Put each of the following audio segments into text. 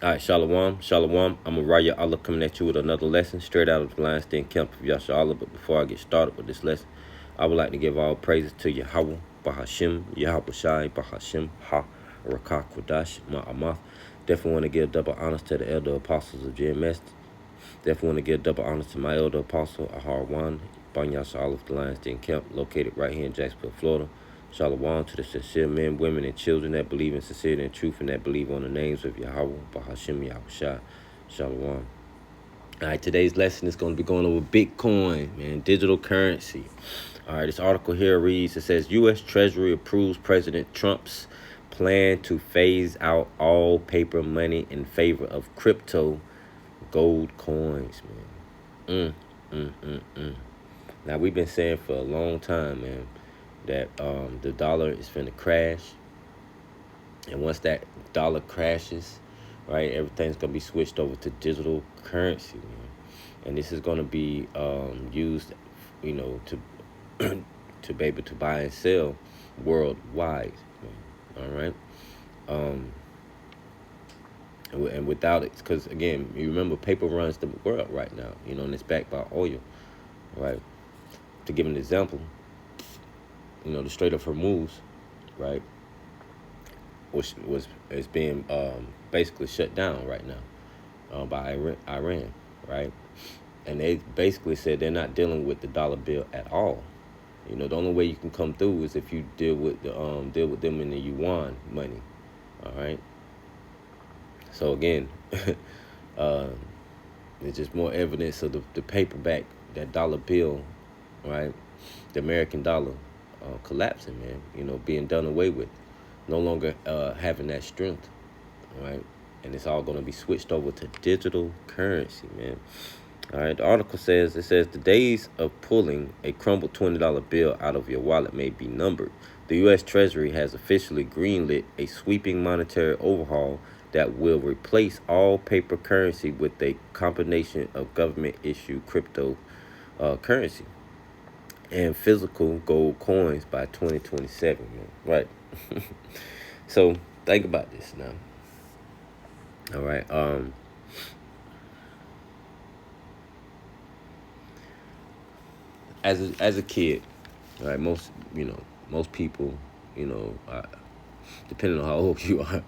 All right, Shalom, Shalom. I'm Raya Allah coming at you with another lesson straight out of the Lion's Den Camp of Yasha Allah. But before I get started with this lesson, I would like to give all praises to Yahweh, Bahashim, Yahweh Shai, Bahashim, Ha, Rakak, Kwadash, Ma'amath. Definitely want to give double honors to the elder apostles of GMS. Definitely want to give double honors to my elder apostle, Ahar Wan, Banyasha Allah of the Lion's Den Camp, located right here in Jacksonville, Florida. Shalom to the sincere men, women, and children that believe in sincerity and truth and that believe on the names of Yahweh, Bahashim, Yahushua. Shalom. All right, today's lesson is going to be going over Bitcoin, man, digital currency. All right, this article here reads, it says, U.S. Treasury approves President Trump's plan to phase out all paper money in favor of crypto gold coins, man. Now, we've been saying for a long time, man, that the dollar is finna crash. And once that dollar crashes, right, everything's going to be switched over to digital currency, man. And this is going to be used, to to be able to buy and sell worldwide, man. All right. Um, and without it, because again, you remember paper runs the world right now, and it's backed by oil, right? To give an example, the Strait of Hormuz, right, is being basically shut down right now by Iran, right? And they basically said they're not dealing with the dollar bill at all. The only way you can come through is if you deal with them in the yuan money, all right. So again, it's just more evidence of the paperback, that dollar bill, right? The American dollar collapsing, man. Being done away with, no longer having that strength, right? And it's all going to be switched over to digital currency, man. All right. The article says, the days of pulling a crumbled $20 bill out of your wallet may be numbered. The U.S. Treasury has officially greenlit a sweeping monetary overhaul that will replace all paper currency with a combination of government-issued crypto currency and physical gold coins by 2027, man. Right. So think about this now. All right. As a kid, right? Most people, depending on how old you are,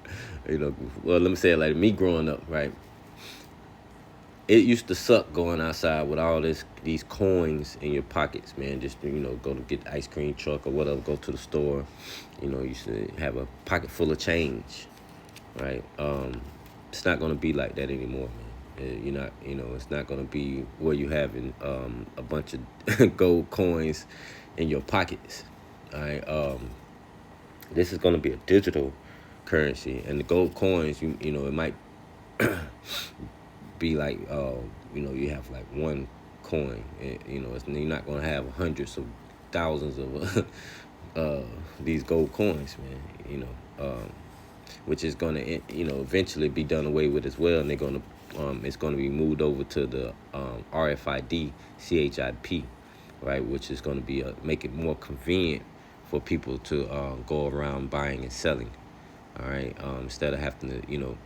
well, let me say it like me growing up, right? It used to suck going outside with all these coins in your pockets, man. Just go to get the ice cream truck or whatever, go to the store. You used to have a pocket full of change, right? It's not gonna be like that anymore, man. You're not, it's not gonna be where you having a bunch of gold coins in your pockets. All right. This is gonna be a digital currency, and the gold coins, it might be like, you have like one coin. You're not gonna have hundreds of thousands of these gold coins, man. Which is gonna, eventually be done away with as well, and they're gonna, it's gonna be moved over to the RFID CHIP, right, which is gonna be make it more convenient for people to go around buying and selling. All right, instead of having to,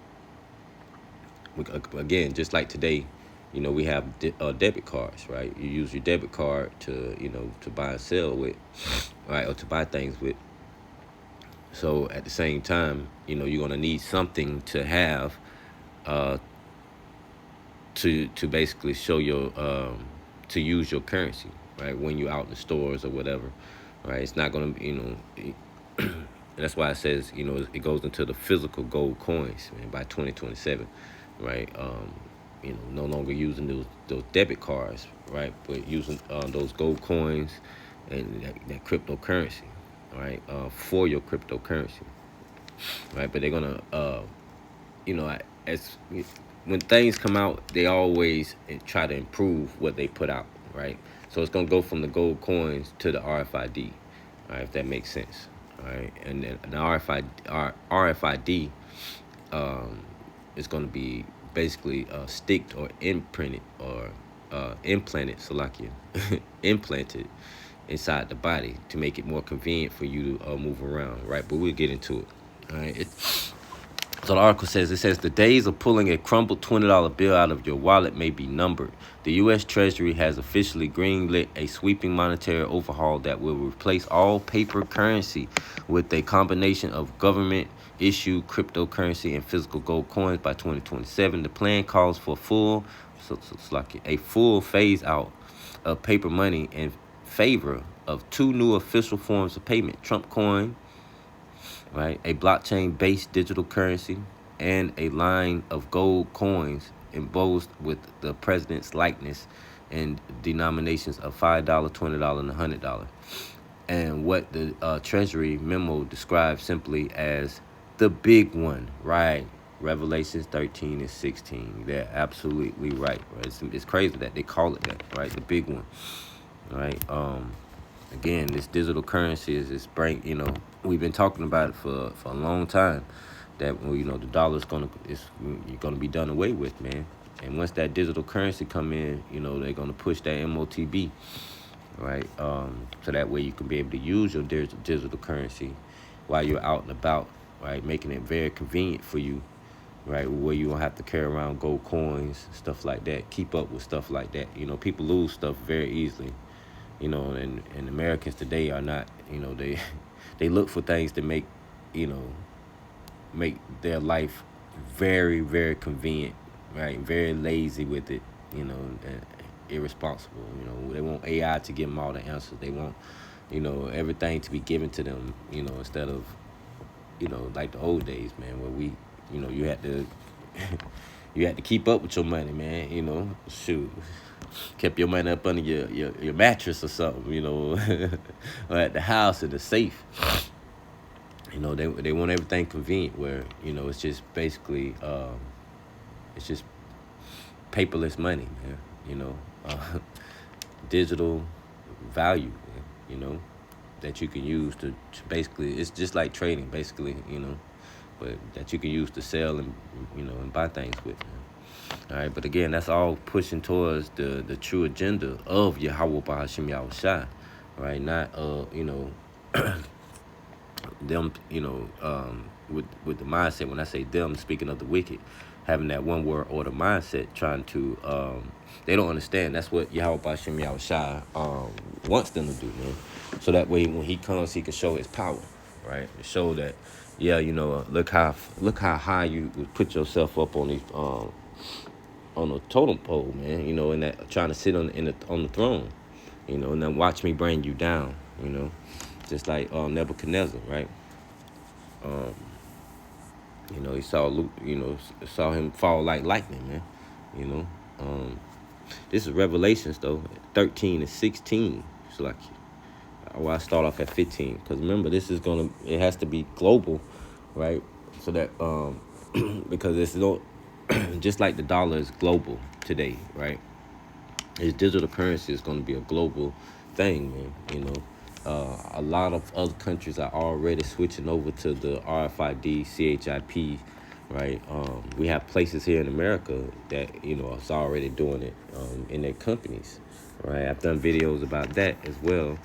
again, just like today, we have debit cards, right? You use your debit card to, to buy and sell with, right, or to buy things with. So at the same time, you're gonna need something to have, to basically show your, to use your currency, right? When you're out in the stores or whatever, right? It's not gonna, that's why it says, it goes into the physical gold coins, man, by 2027, right? No longer using those debit cards, right? But using those gold coins and that cryptocurrency, right? For your cryptocurrency, right? But they're gonna, as when things come out, they always try to improve what they put out, right? So it's gonna go from the gold coins to the RFID, all right, if that makes sense. All right, and then the RFID is going to be basically sticked or imprinted or implanted, Salakia, implanted inside the body to make it more convenient for you to move around, right? But we'll get into it. All right, So the article says, the days of pulling a crumpled $20 bill out of your wallet may be numbered. The U.S. Treasury has officially greenlit a sweeping monetary overhaul that will replace all paper currency with a combination of government-issued cryptocurrency and physical gold coins by 2027. The plan calls for a full phase-out of paper money in favor of two new official forms of payment: Trump coin, right, a blockchain-based digital currency, and a line of gold coins embossed with the president's likeness and denominations of $5, $20, and $100. And what the Treasury memo describes simply as the big one, right? Revelations 13 and 16. They're absolutely right. It's crazy that they call it that, right? The big one, right? Again, this digital currency is we've been talking about it for a long time, that the dollar's you're gonna be done away with, man. And once that digital currency come in, they're gonna push that MOTB, right? So that way you can be able to use your digital currency while you're out and about, right? Making it very convenient for you, right? Where you don't have to carry around gold coins, stuff like that. Keep up with stuff like that. People lose stuff very easily. And Americans today are not, they look for things to make their life very, very convenient, right? Very lazy with it, and irresponsible. They want AI to give them all the answers. They want, everything to be given to them, instead of, like the old days, man, where you had to, you had to keep up with your money, man. Shoot. Kept your money up under your mattress or something, or at the house in the safe. They want everything convenient, where it's just basically it's just paperless money, man. Digital value, that you can use to basically, it's just like trading, basically, but that you can use to sell and and buy things with, man. All right, but again, that's all pushing towards the true agenda of Yahweh Bahashim Yahushai, right? Not them, with the mindset. When I say them, speaking of the wicked, having that one word order mindset, trying to they don't understand. That's what Yahweh Bahashim Yahushai wants them to do, man. So that way, when he comes, he can show his power, right? To show that, yeah, look how high you would put yourself up on these on a totem pole, man, and that trying to sit on the throne, and then watch me bring you down, just like Nebuchadnezzar, right? He saw him fall like lightning, man. This is Revelations though, 13 and 16. It's like, I start off at 15, because remember, it has to be global, right? So that because it's just like the dollar is global today, right? His digital currency is going to be a global thing, man. A lot of other countries are already switching over to the RFID, CHIP, right? We have places here in America that, is already doing it in their companies, right? I've done videos about that as well.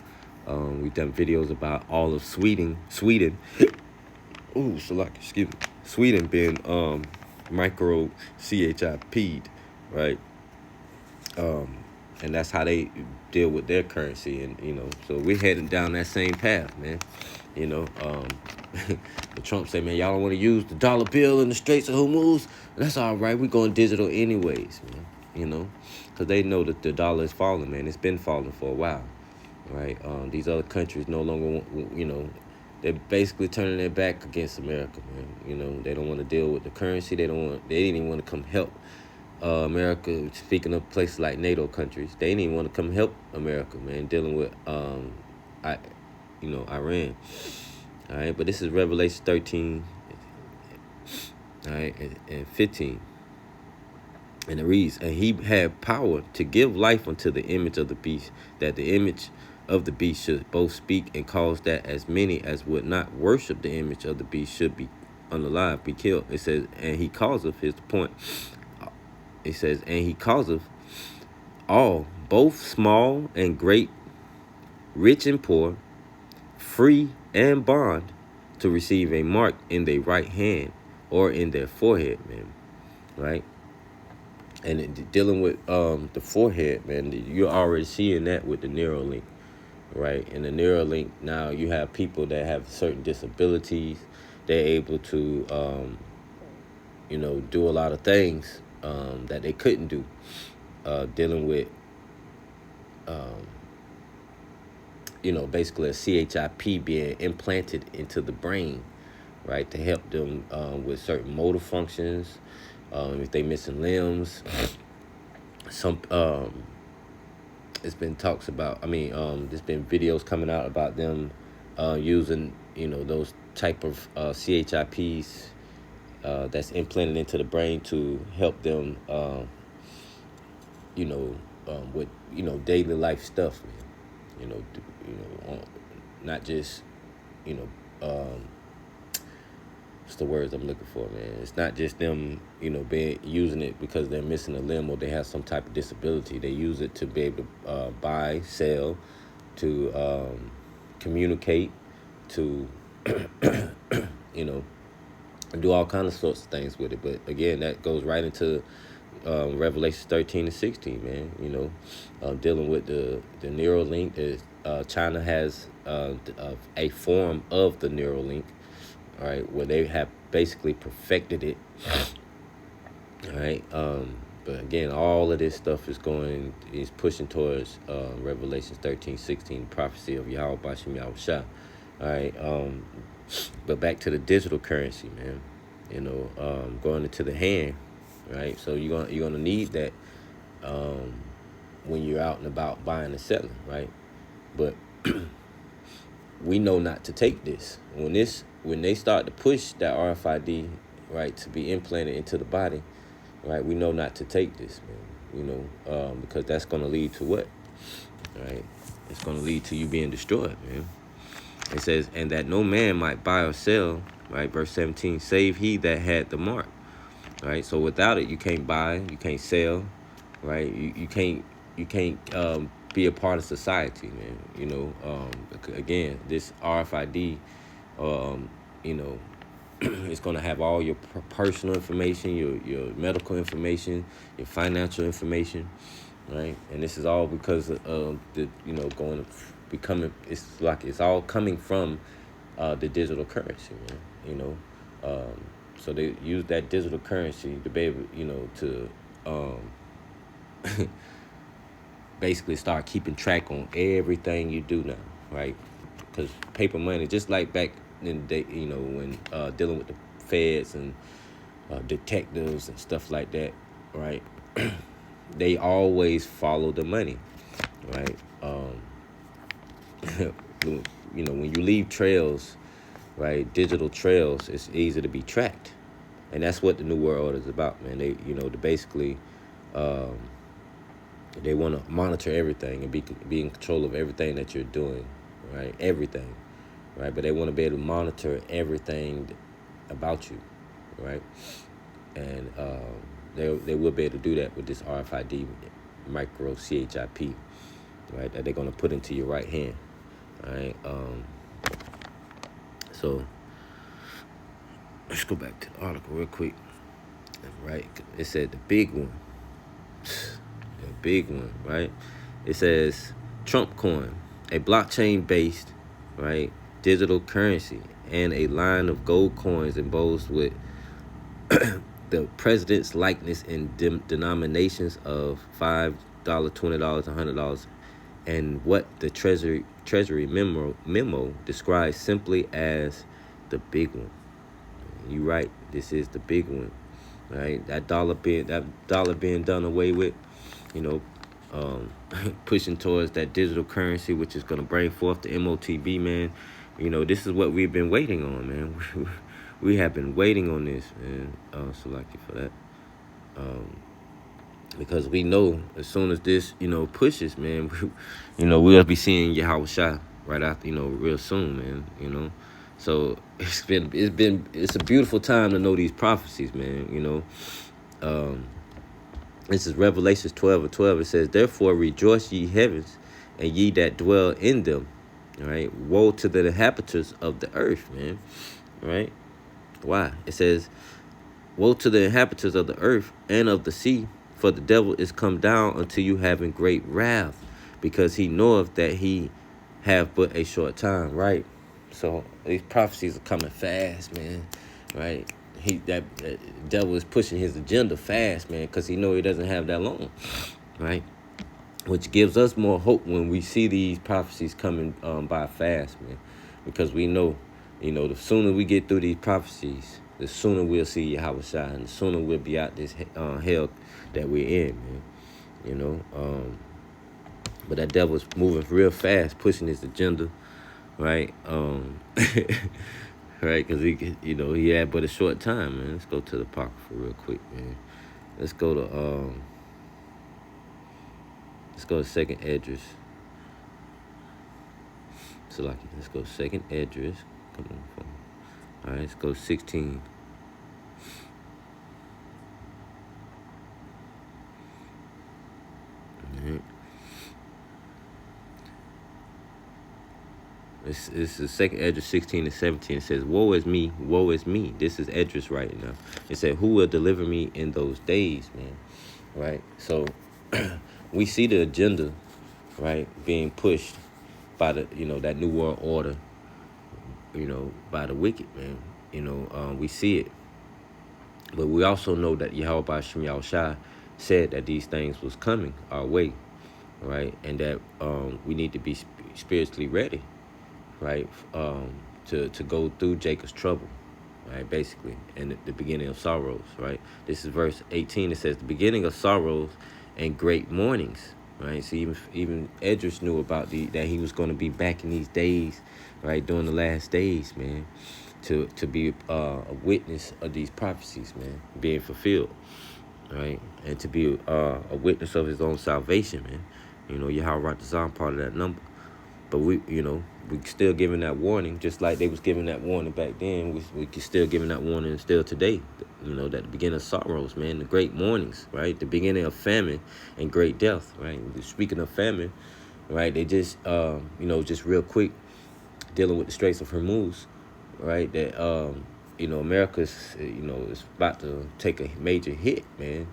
We've done videos about all of Sweden. Ooh, excuse me. Sweden being micro CHIP'd, right? And that's how they deal with their currency, and so we're heading down that same path, man. But Trump said, man, y'all don't want to use the dollar bill in the Straits of Hormuz. That's all right. We're going digital anyways, man. Because they know that the dollar is falling, man. It's been falling for a while, right? These other countries no longer want, they're basically turning their back against America, man. They don't want to deal with the currency. They didn't even want to come help America. Speaking of places like NATO countries, they didn't even want to come help America, man, dealing with Iran. All right, but this is Revelation 13, all right, and 15. And it reads, and he had power to give life unto the image of the beast, that the image of the beast should both speak and cause that as many as would not worship the image of the beast should be unalive, be killed. It says, and he causeth, here's the point. It says, and he causeth all, both small and great, rich and poor, free and bond, to receive a mark in their right hand, or in their forehead, man, right? And dealing with the forehead, man, you're already seeing that with the Neuralink, right? And the Neuralink, now you have people that have certain disabilities. They're able to, do a lot of things that they couldn't do, dealing with, basically a CHIP being implanted into the brain, right, to help them with certain motor functions, if they missing limbs. Some It's been talks about. There's been videos coming out about them using those type of CHIPs that's implanted into the brain to help them, with daily life stuff, man. Not just you know. What's the words I'm looking for, man? It's not just them, being using it because they're missing a limb or they have some type of disability. They use it to be able to buy, sell, to communicate, to do all kinds of sorts of things with it. But again, that goes right into Revelation 13 and 16, man. Dealing with the Neuralink. China has a form of the Neuralink, all right, where they have basically perfected it. All right. But again, all of this stuff is pushing towards Revelations 13:16, prophecy of Yahweh Bashim Yahushua. All right. But back to the digital currency, man. Going into the hand, right? So you're gonna need that when you're out and about buying and selling, right? But we know not to take this. When they start to push that RFID, right, to be implanted into the body, right, we know not to take this, man. Because that's going to lead to what? Right? It's going to lead to you being destroyed, man. It says, and that no man might buy or sell, right, verse 17, save he that had the mark, right? So without it, you can't buy, you can't sell, right? You can't be a part of society, man. Again, this RFID, it's going to have all your personal information, your medical information, your financial information, right? And this is all because of it's all coming from the digital currency, man. So they use that digital currency to be able, to basically start keeping track on everything you do now, right? Because paper money, just like back in the day, when dealing with the feds and detectives and stuff like that, right? They always follow the money, right? When you leave trails, right, digital trails, it's easy to be tracked, and that's what the New World Order is about, man. They, basically, they want to monitor everything and be in control of everything that you're doing, right? Everything, right? But they want to be able to monitor everything about you, right? And they will be able to do that with this RFID micro CHIP, right? That they're going to put into your right hand, right? So let's go back to the article real quick, right? It said the big one. A big one, right? It says Trump coin, a blockchain-based, right, digital currency, and a line of gold coins embossed with the president's likeness in denominations of $5, $20, $100, and what the Treasury memo describes simply as the big one. You're right. This is the big one, right? That dollar being done away with. Pushing towards that digital currency, which is going to bring forth the MOTB, man. This is what we've been waiting on, man. We have been waiting on this, man. So lucky for that. Because we know as soon as this, pushes, man, we'll be seeing Yahweh Shah right after, real soon, man. So it's a beautiful time to know these prophecies, man. This is Revelations 12:12. It says, therefore rejoice ye heavens, and ye that dwell in them. All right. Woe to the inhabitants of the earth, man. All right. Why? It says, Woe to the inhabitants of the earth and of the sea, for the devil is come down unto you having great wrath, because he knoweth that he have but a short time, right? So these prophecies are coming fast, man, right? That devil is pushing his agenda fast, man, because he know he doesn't have that long, right? Which gives us more hope when we see these prophecies coming by fast, man, because we know, the sooner we get through these prophecies, the sooner we'll see Yahweh Shai, and the sooner we'll be out this hell that we're in, man. But that devil's moving real fast, pushing his agenda, right? Right, because he had but a short time, man. Let's go to the Apocrypha real quick, man. Let's go to Second Esdras. So let's go Second Esdras. Come on, phone. All right, let's go 16. All right. This is Second Esdras 16 and 17. It says, woe is me, woe is me. This is Esdras right now. It said, who will deliver me in those days, man? Right? So we see the agenda, right, being pushed by that New World Order, by the wicked, man. We see it. But we also know that Yahweh Ba'ashem Yahushua said that these things was coming our way, right? And that we need to be spiritually ready, right, to go through Jacob's trouble, right, basically, and the beginning of sorrows, right? This is verse 18. It says, the beginning of sorrows and great mournings, right? See, even Esdras knew about that he was going to be back in these days, right, during the last days, man, to be a witness of these prophecies, man, being fulfilled, right, and to be a witness of his own salvation, man. Yahweh Ratazan part of that number. But we still giving that warning, just like they was giving that warning back then. We can still giving that warning still today. That the beginning of sorrows, man, the great mournings, right? The beginning of famine and great death, right? Speaking of famine, right? They just, just real quick, dealing with the Straits of Hormuz, right? That, America's, is about to take a major hit, man,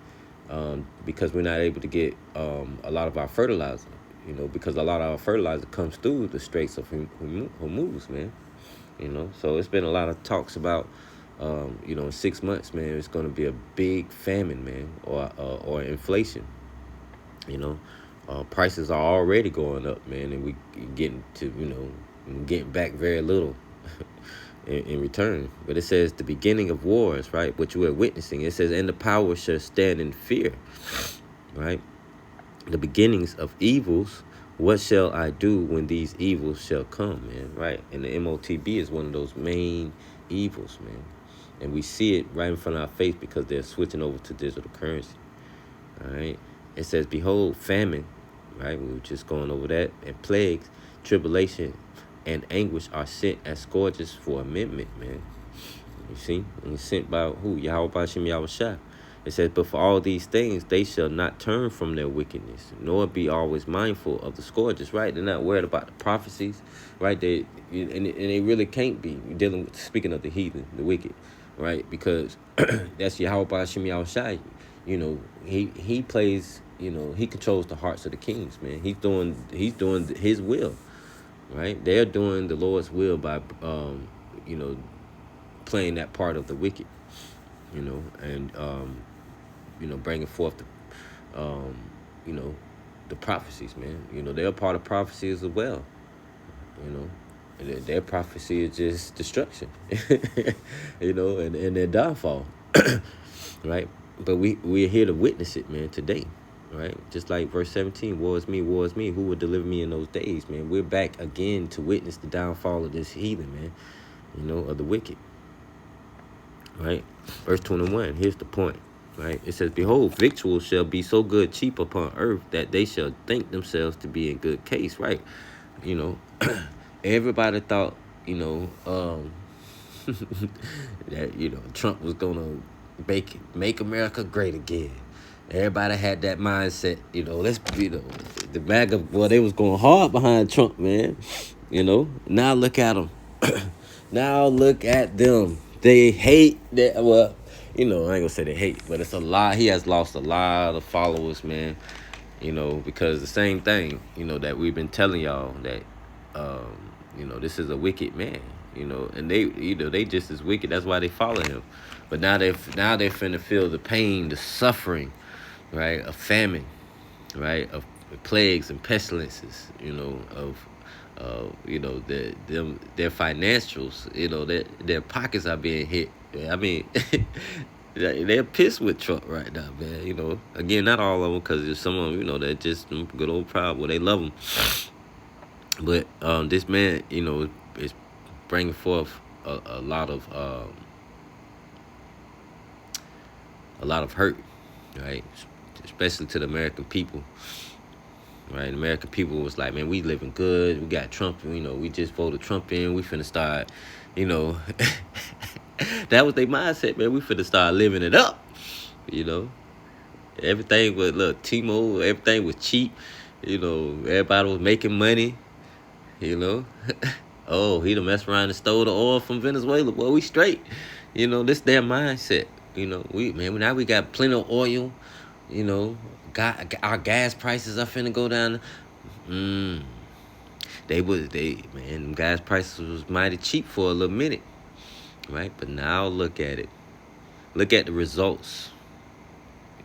because we're not able to get a lot of our fertilizer. Because a lot of our fertilizer comes through the Straits of Hormuz, man. So it's been a lot of talks about, in 6 months, man, it's going to be a big famine, man, or inflation. Prices are already going up, man, and we getting back very little in return. But it says the beginning of wars, right, which we're witnessing. It says, and the power shall stand in fear, right? The beginnings of evils, what shall I do when these evils shall come, man, right? And the MOTB is one of those main evils, man. And we see it right in front of our face because they're switching over to digital currency, all right? It says, behold, famine, right? We were just going over that. And plagues, tribulation, and anguish are sent as scourges for amendment, man. You see? And it's sent by who? Yahweh Ba'ashem Yahushua. It says, but for all these things, they shall not turn from their wickedness, nor be always mindful of the scourges, right? They're not worried about the prophecies, right? And they really can't be dealing with, speaking of the heathen, the wicked, right? Because that's Yahweh Ba'ashem Yahushua. He plays, he controls the hearts of the kings, man. He's doing his will, right? They're doing the Lord's will by, playing that part of the wicked, and, bringing forth the prophecies, man. They're part of prophecy as well, and their prophecy is just destruction, and their downfall, right? But we're here to witness it, man, today, right? Just like verse 17, woe is me, who will deliver me in those days, man? We're back again to witness the downfall of this heathen, man, of the wicked, right? Verse 21, here's the point. Right, it says, behold, victuals shall be so good cheap upon earth that they shall think themselves to be in good case, right? Everybody thought, that, Trump was gonna make America great again. Everybody had that mindset, the MAGA, well, they was going hard behind Trump, man. Now look at them. Now look at them. They hate that, well, I ain't gonna say they hate, but it's a lot. He has lost a lot of followers, man. Because the same thing, that we've been telling y'all that, this is a wicked man, and they just as wicked. That's why they follow him. But now they're finna feel the pain, the suffering, right, of famine, right, of plagues and pestilences, their financials, their pockets are being hit. I mean, they're pissed with Trump right now, man. Again, not all of them, because there's some of them, they're just good old proud. Well, they love him, but this man, is bringing forth a lot of hurt, right? Especially to the American people. Right, the American people was like, man, we living good. We got Trump. We just voted Trump in. We finna start, that was their mindset, man. We finna start living it up. Everything was T-Mobile. Everything was cheap. Everybody was making money. Oh, he done messed around and stole the oil from Venezuela. Boy, we straight. This their mindset. Now we got plenty of oil. Our gas prices are finna go down. Them gas prices was mighty cheap for a little minute, right? But now look at it. Look at the results,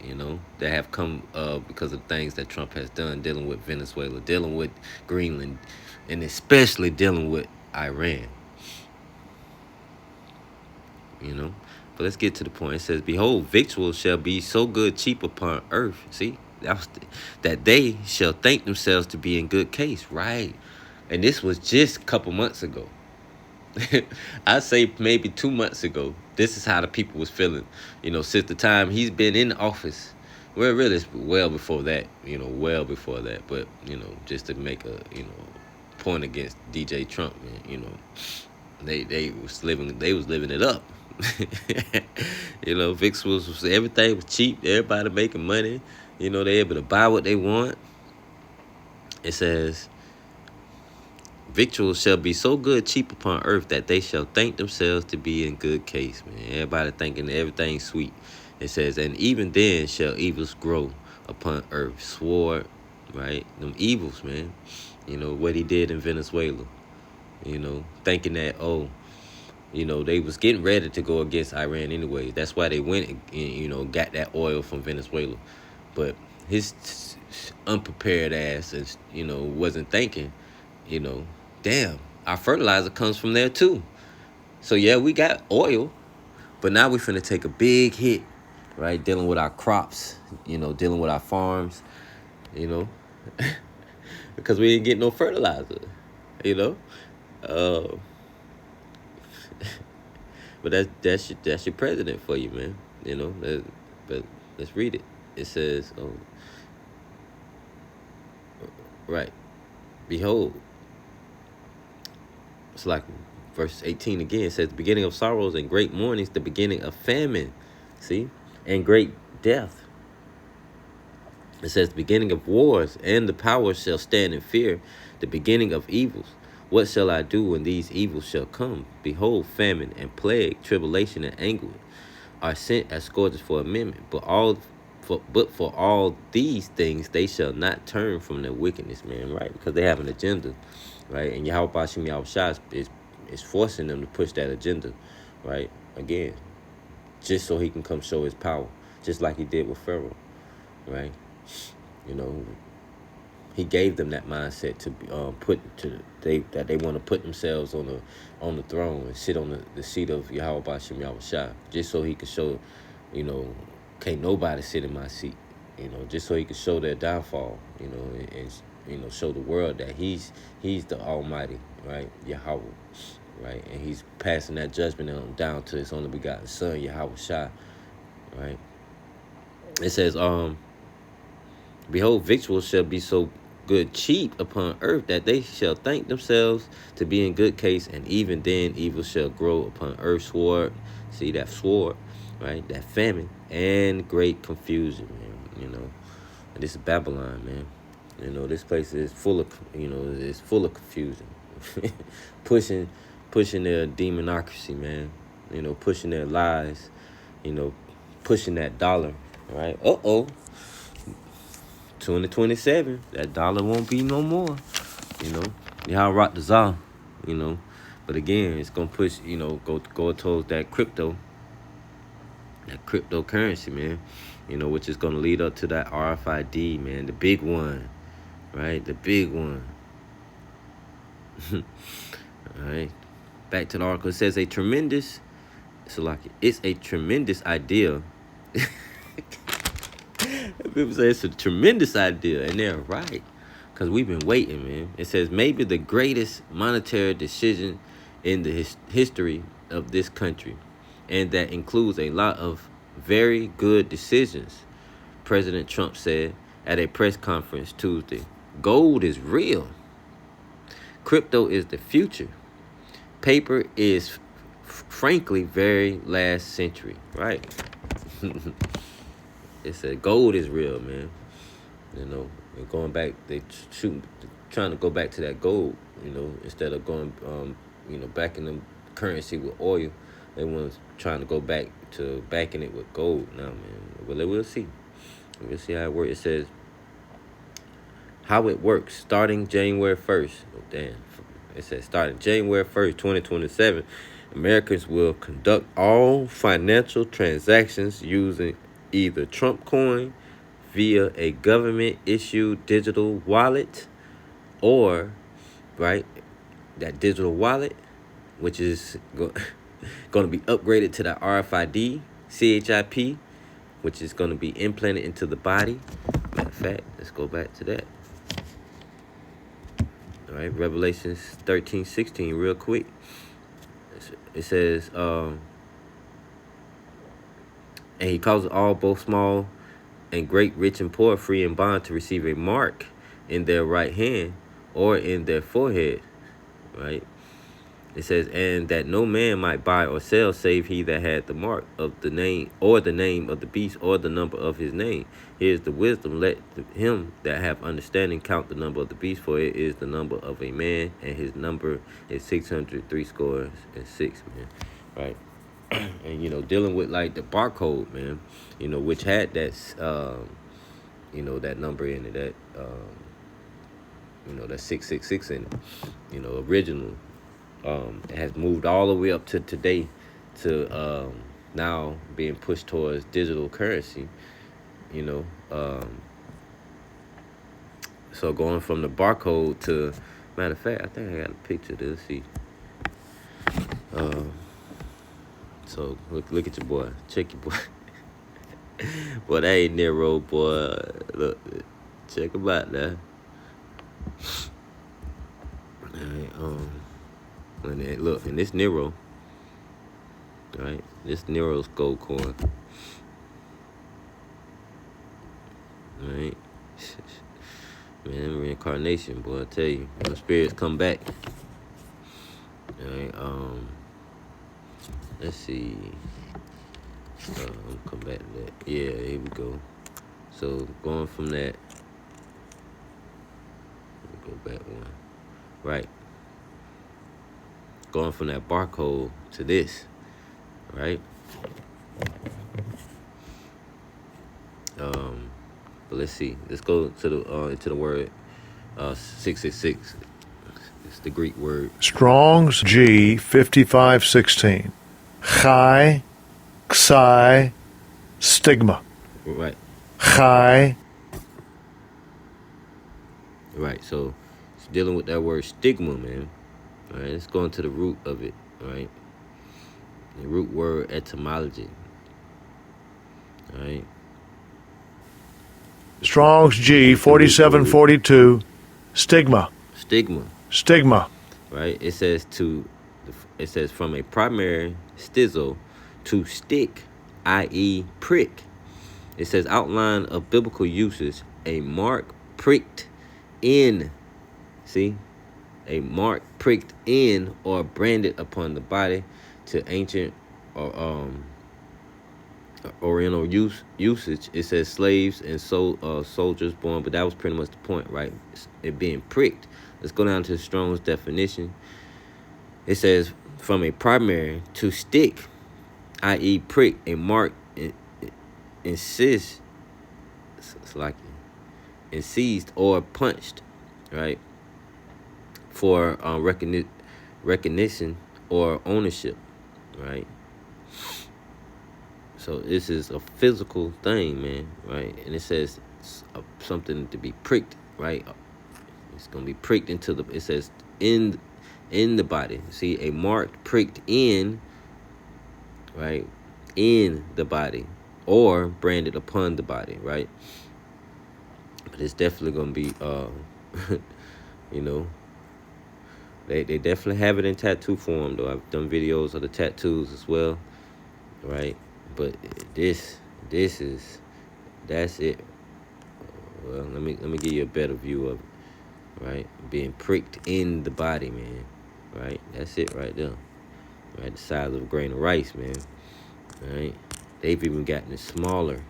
that have come because of things that Trump has done, dealing with Venezuela, dealing with Greenland, and especially dealing with Iran. But let's get to the point. It says, behold, victuals shall be so good cheap upon earth. See, that they shall think themselves to be in good case, right? And this was just a couple months ago. I say maybe 2 months ago. This is how the people was feeling, since the time he's been in office. Well, really, it's well before that, But just to make a point against DJ Trump, man, they was living it up. Vix was everything was cheap. Everybody making money. They able to buy what they want. It says, victuals shall be so good cheap upon earth that they shall think themselves to be in good case, man. Everybody thinking everything's sweet. It says, and even then shall evils grow upon earth. Sword, right? Them evils, man. What he did in Venezuela. Thinking that, they was getting ready to go against Iran anyway. That's why they went and, got that oil from Venezuela. But his unprepared ass, wasn't thinking, damn, our fertilizer comes from there too. So yeah, we got oil, but now we finna take a big hit, right? Dealing with our crops, dealing with our farms, because we didn't get no fertilizer, But that's your president for you, man. But let's read it. It says, right, behold. It's like verse 18 again. It says, the beginning of sorrows and great mournings, the beginning of famine, see, and great death. It says, the beginning of wars, and the powers shall stand in fear, the beginning of evils. What shall I do when these evils shall come? Behold, famine and plague, tribulation and anguish are sent as scourges for amendment. But for all these things they shall not turn from their wickedness, man, right? Because they have an agenda, right? And Yahweh Bashim Yahushua is forcing them to push that agenda, right? Again, just so he can come show his power, just like he did with Pharaoh, right? He gave them that mindset to that they want to put themselves on the throne and sit on the seat of Yahweh Bashim Yahushua, just so he could show, can't nobody sit in my seat, just so he could show their downfall, and show the world that he's the Almighty, right, Yahweh, right, and he's passing that judgment on down to his only begotten Son, Yahushua, right. It says, behold, victuals shall be so good cheap upon earth that they shall think themselves to be in good case, and even then evil shall grow upon earth. Sword, see that sword, right? That famine and great confusion, man. And this is Babylon, man. This place is full of, it's full of confusion, pushing their demonocracy, man. Pushing their lies, pushing that dollar, right? 2027, that dollar won't be no more, you know. Y'all rock the czar, you know. But again, it's gonna push, go towards that cryptocurrency, man. Which is gonna lead up to that RFID, man, the big one, right? The big one. All right. Back to the article. It says it's a tremendous idea. People say it's a tremendous idea, and they're right, because we've been waiting, man. It says maybe the greatest monetary decision in the history of this country, and that includes a lot of very good decisions, President Trump said at a press conference Tuesday. Gold is real. Crypto is the future. Paper is, frankly, very last century, right? It said gold is real, man. And going back, trying to go back to that gold, instead of going, back in the currency with oil. They want trying to go back to backing it with gold now, man. Well, we'll see. We'll see how it works. It says how it works starting January 1st. Oh, damn. It says starting January 1st, 2027, Americans will conduct all financial transactions using either Trump coin via a government-issued digital wallet, or, right, that digital wallet, which is going to be upgraded to the RFID, CHIP, which is going to be implanted into the body. Matter of fact, let's go back to that. All right, Revelations 13:16, real quick. It says, and he causes all, both small and great, rich and poor, free and bond, to receive a mark in their right hand or in their forehead, right? It says, and that no man might buy or sell save he that had the mark of the name, or the name of the beast, or the number of his name. Here's the wisdom. Let him that have understanding count the number of the beast, for it is the number of a man, and his number is 603 man. Right? And, dealing with, like, the barcode, man, which had that, that number in it, that, that 666 in it, original. It has moved all the way up to today to now being pushed towards digital currency, so going from the barcode to, matter of fact, I think I got a picture to see. So look at your boy, check your boy. Boy, that ain't Nero, boy. Look, check him out now. All right, and then, look, and this Nero, right? This Nero's gold coin, right? Man, reincarnation, boy. I tell you, when spirits come back. All right. Let's see. Come back to that. Yeah, here we go. So going from that, let me go back one. Right. Going from that barcode to this, right? But let's see. Let's go to the into the word 666. It's the Greek word. Strong's G 5516. Chi, Xi, stigma. Right. Chi. Right. So it's dealing with that word stigma, man. All right. Let's go into the root of it. All right. The root word etymology. All right. Strong's G 4742. Stigma. Stigma. Stigma. Right. It says from a primary stizo to stick, i.e. prick. It says outline of biblical usage, a mark pricked in. See? A mark pricked in or branded upon the body, to ancient or Oriental usage. It says slaves and soldiers born, but that was pretty much the point, right? It being pricked. Let's go down to Strong's definition. It says from a primary to stick, i.e., prick, a mark, insist, it's like and seized or punched, right, for recognition or ownership, right? So this is a physical thing, man, right? And it says something to be pricked, right? It's gonna be pricked into the. It says in the body. See, a mark pricked in, right, in the body, or branded upon the body, right? But it's definitely gonna be, you know, they definitely have it in tattoo form though. I've done videos of the tattoos as well, right? But this is, that's it. Well, let me give you a better view of it, right? Being pricked in the body, man, right? That's it right there, right? The size of a grain of rice, man, right? They've even gotten it smaller,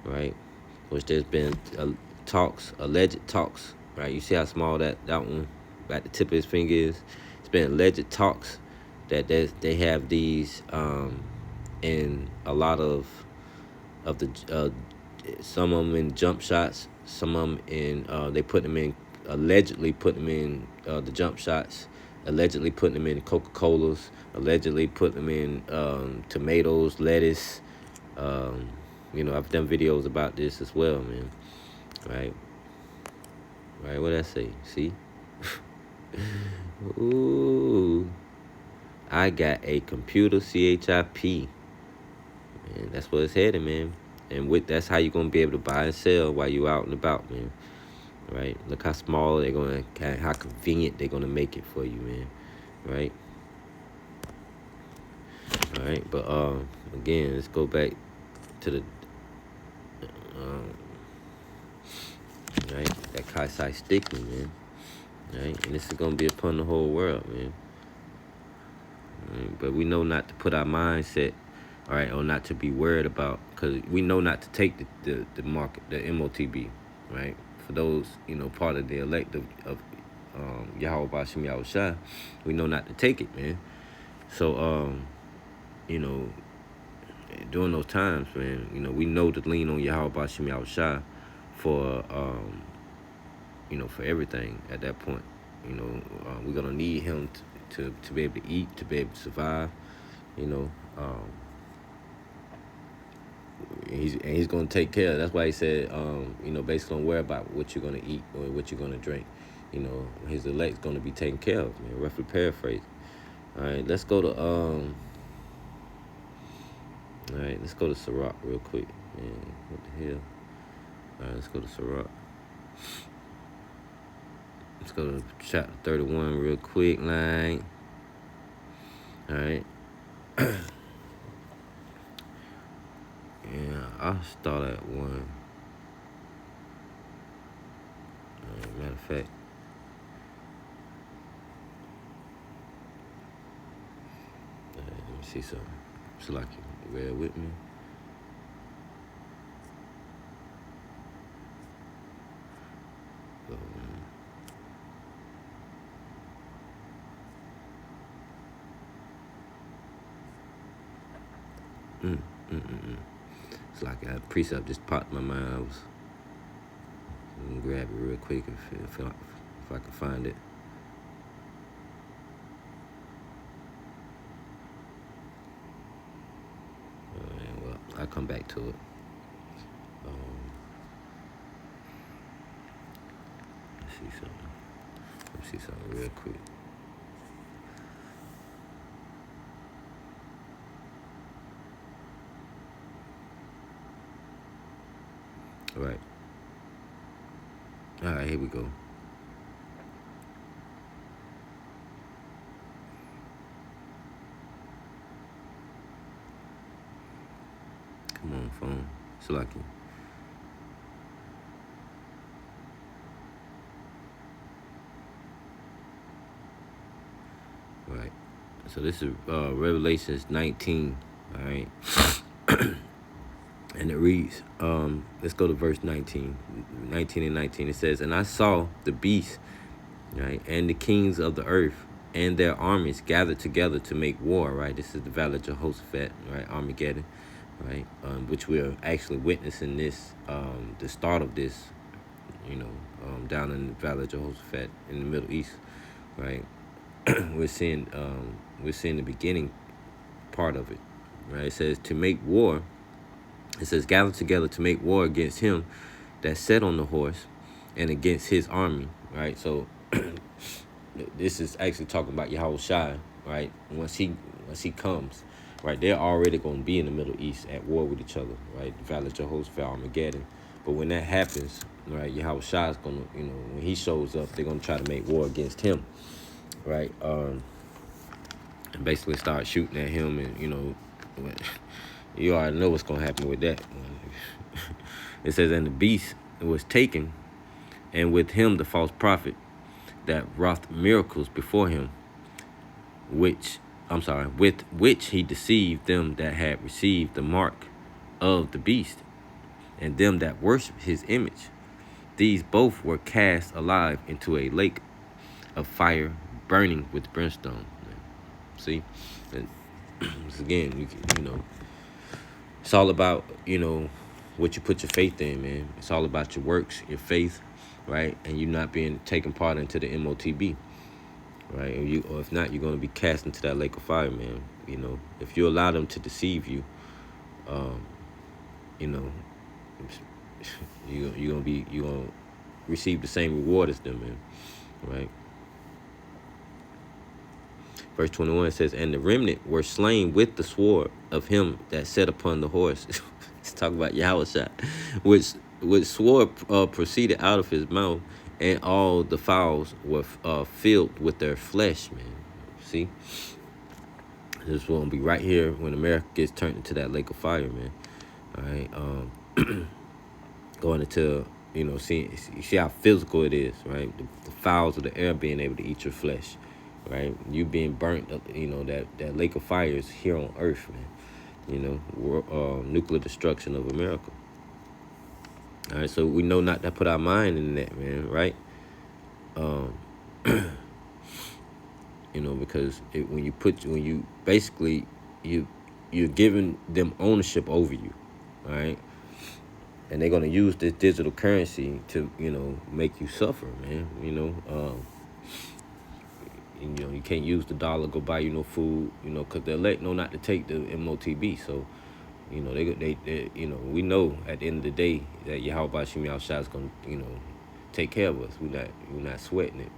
right? Which there's been alleged talks, right? You see how small that one at the tip of his finger is? It's been alleged talks that they have these in a lot of the some of them in jump shots, some of them in they put them in, allegedly put them in the jump shots, allegedly putting them in Coca-Colas, allegedly put them in tomatoes, lettuce. I've done videos about this as well, man. Right, what did I say? See? Ooh, I got a computer CHIP, man. That's what it's headed, man. And that's how you're gonna be able to buy and sell while you out and about, man. Right? Look how small they're gonna, how convenient they're gonna make it for you, man. Right? All right, but again, let's go back to the right, that Kaisai stigma, man. Right, and this is gonna be upon the whole world, man. Right? But we know not to put our mindset, all right, or not to be worried about, because we know not to take the market, the MOTB, right? For those, part of the elect of Yahweh Bashim Yahushua, we know not to take it, man. So, during those times, man, we know to lean on Yahweh Bashim Yahushua for, for everything at that point. We're going to need him to be able to eat, to be able to survive, he's going to take care. That's why he said, based on where about what you're going to eat or what you're going to drink, his elect's going to be taken care of, man, roughly paraphrase. All right, let's go to, Sirach real quick, man. What the hell? All right, let's go to Sirach. Let's go to chapter 31 real quick, line. All right. Yeah, I'll start at 1. Matter of fact, let me see something. It's like you read with me. It's like a precept just popped in my mind. I was gonna grab it real quick if I can find it. Well, I'll come back to it. Let me see something real quick. All right, here we go. Come on, phone. It's lucky. All right. So this is Revelations 19. All right. And it reads, let's go to verse 19 and 19. It says, and I saw the beast, right, and the kings of the earth, and their armies gathered together to make war, right? This is the Valley of Jehoshaphat, right? Armageddon, right? Which we're actually witnessing this, the start of this, down in the Valley of Jehoshaphat in the Middle East, right? we're seeing the beginning part of it, right? It says to make war. It says gather together to make war against him that sat on the horse and against his army, right? So this is actually talking about Yahushua, right? Once he comes, right, they're already going to be in the Middle East at war with each other, right? The Valley of Jehoshaphat, Armageddon. But when that happens, right, Yahushua is going to, when he shows up, they're going to try to make war against him, right? And basically start shooting at him, and you already know what's going to happen with that. It says, and the beast was taken, and with him the false prophet that wrought miracles before him, with which he deceived them that had received the mark of the beast, and them that worship his image. These both were cast alive into a lake of fire burning with brimstone. See? And again, it's all about, what you put your faith in, man. It's all about your works, your faith, right? And you not being taken part into the MOTB, right? Or if not, you're going to be cast into that lake of fire, man. If you allow them to deceive you, you're going to receive the same reward as them, man, right? Verse 21 says, and the remnant were slain with the sword of him that sat upon the horse. Let's talk about Yahushua, which sword proceeded out of his mouth, and all the fowls were filled with their flesh, man. See? This will be right here when America gets turned into that lake of fire, man. All right? Going into, see how physical it is, right? The fowls of the air being able to eat your flesh. Right, you being burnt, that lake of fire is here on earth, man. Nuclear destruction of America. All right, so we know not to put our mind in that, man, right? Because you're giving them ownership over you, all right? And they're gonna use this digital currency to, make you suffer, man. You can't use the dollar, go buy you no food, because the elect know not to take the MOTB. So, they we know at the end of the day that Yahweh Bashim Yahushua is going to, take care of us. We're not sweating it,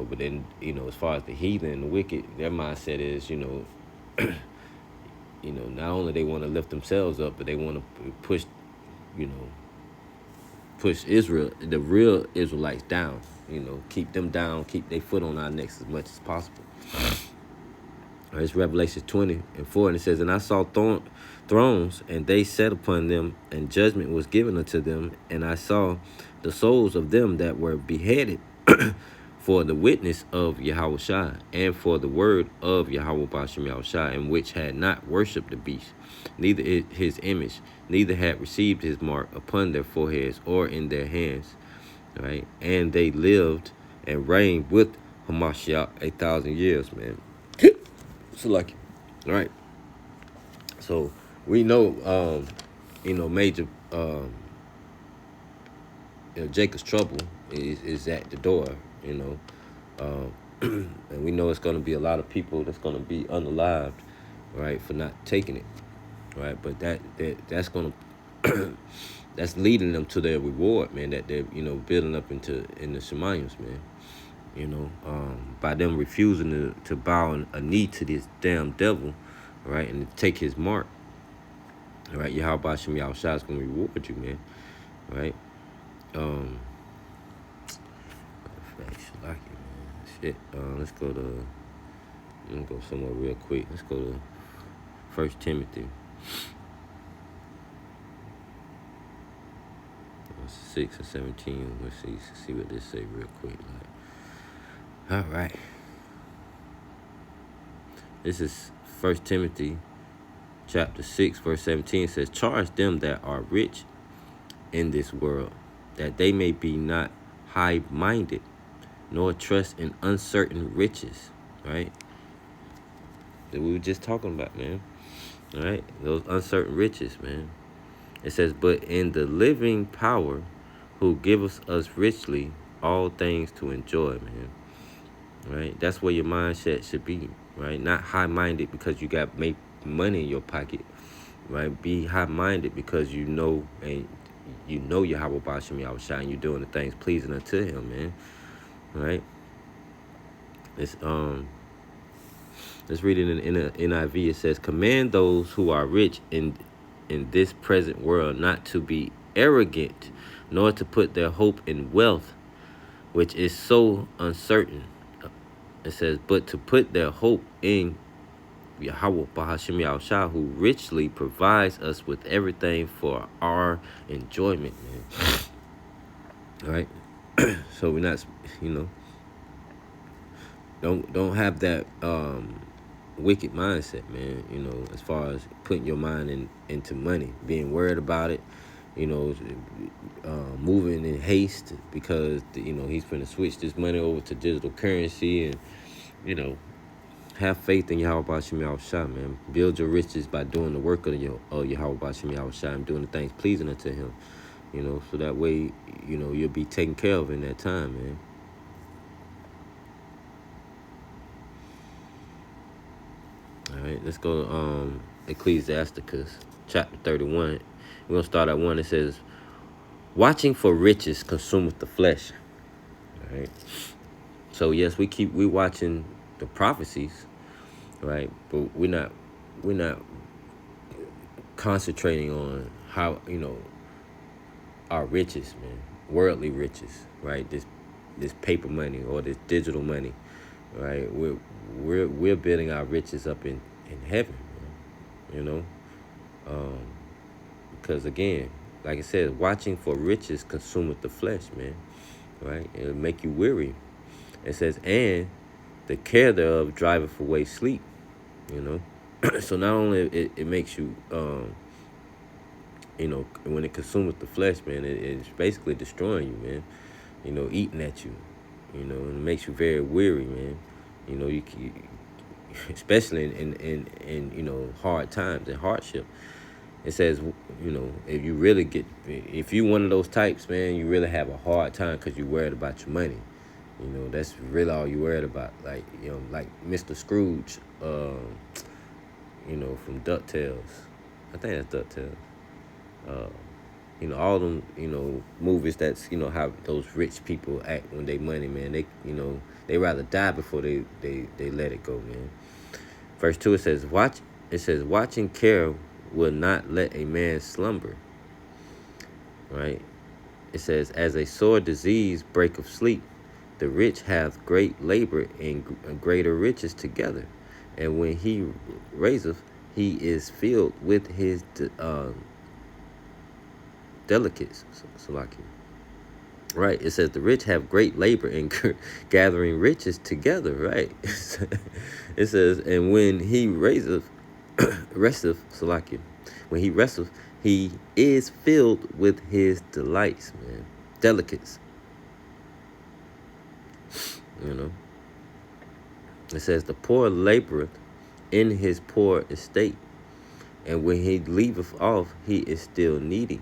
But then, as far as the heathen and the wicked, their mindset is, not only they want to lift themselves up, but they want to push Israel, the real Israelites, down. Keep them down, keep their foot on our necks as much as possible. It's Revelation 20:4, and it says, and I saw thrones, and they sat upon them, and judgment was given unto them, and I saw the souls of them that were beheaded for the witness of Yahushua, and for the word of Yahweh Bashim Yahushua, and which had not worshipped the beast, neither his image, neither had received his mark upon their foreheads or in their hands. Right, and they lived and reigned with Hamashiach 1,000 years, man. So like, all right. So we know, major, Jacob's trouble is at the door, and we know it's going to be a lot of people that's going to be unalived, right, for not taking it, right. But that's going to that's leading them to their reward, man, that they're, building up in the Shemayim, man. By them refusing to bow a knee to this damn devil, right, and to take his mark, all right. Yahweh Bashim Yahushua is going to reward you, man, right? Shit. Let's go somewhere real quick. Let's go to 1 Timothy 6 and 17. Let's see what this say real quick. All right. This is 1 Timothy chapter 6, verse 17. It says, charge them that are rich in this world, that they may be not high-minded, nor trust in uncertain riches, right? That we were just talking about, man. All right, those uncertain riches, man. It says, but in the living power who giveth us richly all things to enjoy, man. Right? That's where your mindset should be, right? Not high-minded because you got make money in your pocket, right? Be high-minded because you know Yahweh Bashim Yahushua and you're doing the things pleasing unto him, man. Right? Let's read it in the NIV. It says, command those who are rich in this present world not to be arrogant, nor to put their hope in wealth, which is so uncertain. It says, but to put their hope in Yahweh Bahashim Yahushua, who richly provides us with everything for our enjoyment, man. All right? So we're not, don't have that wicked mindset, man, as far as putting your mind into money, being worried about it, moving in haste because, he's going to switch this money over to digital currency and, have faith in Yahweh Bashim Yahushua, man. Build your riches by doing the work of Yahweh Bashim Yahushua and doing the things pleasing unto him, so that way, you'll be taken care of in that time, man. All right, let's go to Ecclesiasticus chapter 31. We're going to start at 1. It says, watching for riches consumeth the flesh. All right. So, yes, we watching the prophecies, right? But we're not concentrating on how, our riches, man. Worldly riches, right? This paper money or this digital money, right? We're building our riches up in heaven, man, because again, like I said, watching for riches consumeth the flesh, man, right? It'll make you weary. It says, and the care thereof driveth away sleep, So not only it makes you, when it consumeth the flesh, man, it's basically destroying you, man, eating at you, and it makes you very weary, man. You especially in hard times and hardship. It says, if you one of those types, man, you really have a hard time because you're worried about your money. That's really all you're worried about. Like, like Mr. Scrooge, from DuckTales. I think that's DuckTales. All them, movies that's, how those rich people act when they money, man. They rather die before they let it go, man. Verse 2, it says, watching care will not let a man slumber. Right? It says, as a sore disease breaketh sleep, the rich have great labor and greater riches together. And when he raiseth, he is filled with his delicates. Right. It says the rich have great labor in gathering riches together. Right. It says, and when he resteth, when he resteth, he is filled with his delights, man. Delicates. It says the poor laboreth in his poor estate, and when he leaveth off, he is still needy.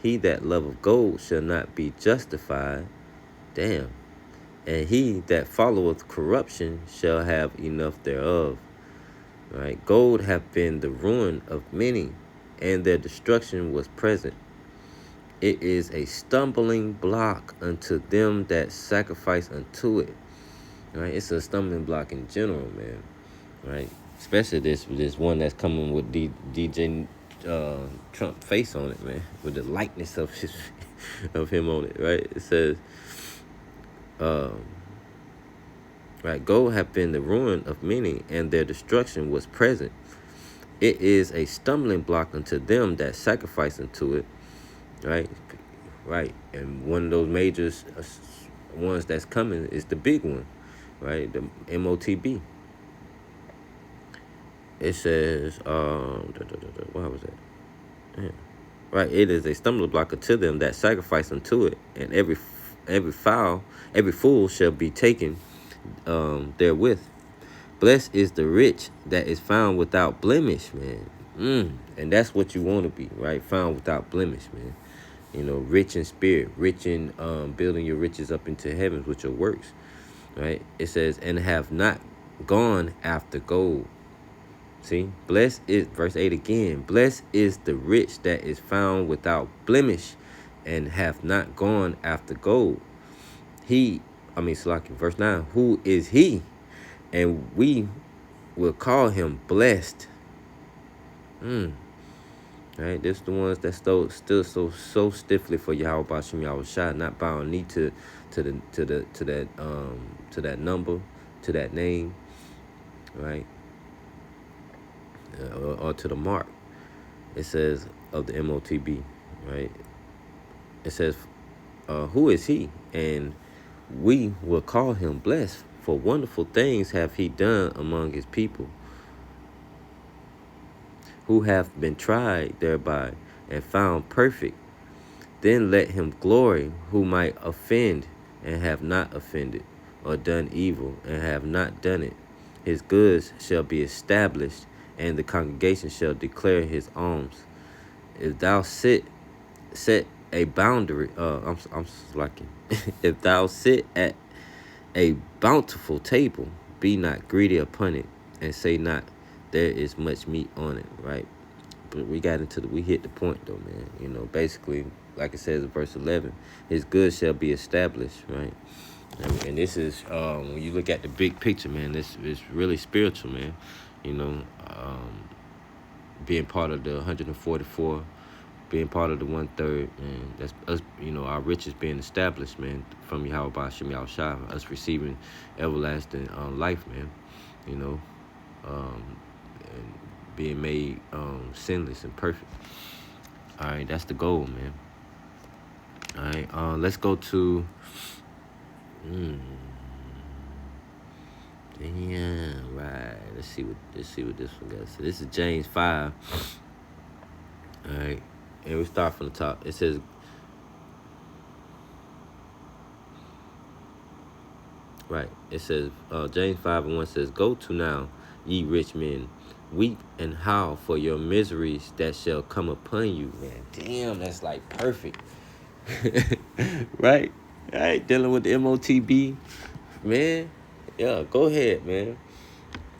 He that loveth gold shall not be justified. Damn. And he that followeth corruption shall have enough thereof. Right? Gold hath been the ruin of many, and their destruction was present. It is a stumbling block unto them that sacrifice unto it. Right? It's a stumbling block in general, man. Right? Especially this one that's coming with DJ Trump face on it, man, with the likeness of him on it. Right? It says, right, gold hath been the ruin of many, and their destruction was present. It is a stumbling block unto them that sacrifice unto it. Right, and one of those major ones that's coming is the big one, right? The MOTB. It says, what was that? Damn. Right, it is a stumbling block unto them that sacrifice unto it, and every fool shall be taken therewith. Blessed is the rich that is found without blemish, man. And that's what you want to be, right? Found without blemish, man. You know, rich in spirit, rich in building your riches up into heavens with your works, right? It says, and have not gone after gold. See, blessed is, verse 8 again, blessed is the rich that is found without blemish and have not gone after gold. Slaki, verse 9, who is he? And we will call him blessed. Right, this the ones that still so stiffly for Yahweh Bashim Yahweh Shai, not bowing knee to that number, to that name, right, or to the mark. It says of the MOTB, right. It says, who is he? And we will call him blessed, for wonderful things have he done among his people, who have been tried thereby and found perfect. Then let him glory who might offend and have not offended, or done evil and have not done it. His goods shall be established, and the congregation shall declare his alms. If thou set a boundary, I'm slacking. If thou sit at a bountiful table, be not greedy upon it, and say not, there is much meat on it, right? But we hit the point though, man. You know, basically, like it says in verse 11, his goods shall be established, right? And this is, when you look at the big picture, man, this is really spiritual, man. You know, being part of the 144, being part of the 1/3, and that's us, you know, our riches being established, man, from Yahweh Bashim Yahweh Shai, us receiving everlasting life, man, you know, and being made sinless and perfect. All right, that's the goal, man. All right, let's go to, yeah, right. Let's see what this one got. So this is James 5. All right, and we start from the top. It says, right. It says, James 5:1 says, go to now, ye rich men, weep and howl for your miseries that shall come upon you. Man, damn, that's like perfect. Right? Right? Dealing with the MOTB. Man, yeah, go ahead, man.